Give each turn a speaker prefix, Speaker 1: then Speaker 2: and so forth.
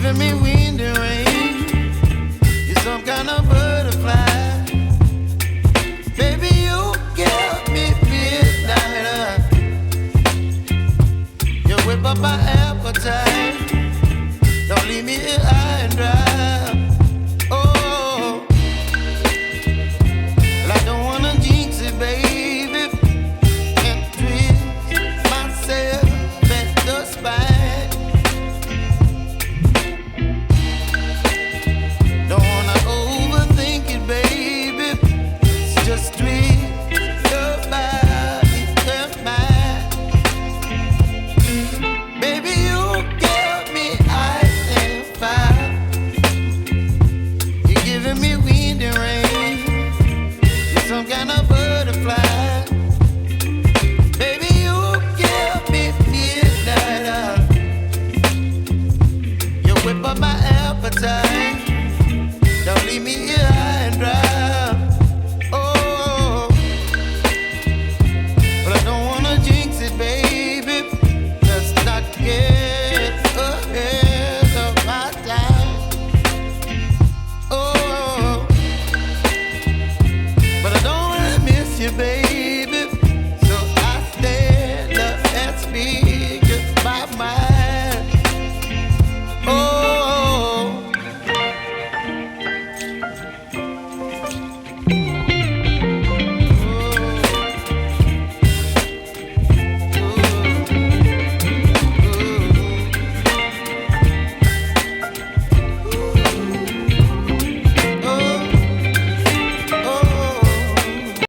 Speaker 1: giving me wind and rain. You're some kind of butterfly. Baby, you give me midnight. You whip up my appetite. Don't leave me here high and dry. Oh, well, I don't wanna jinx it, baby. Can't twist myself at the spine. Don't wanna overthink it, baby. It's just twist your body and mine. Baby, you give me ice and fire. You're giving me wind and rain. You're some kind of butterfly. Baby, you give me midnight. You whip up my appetite. Don't leave me here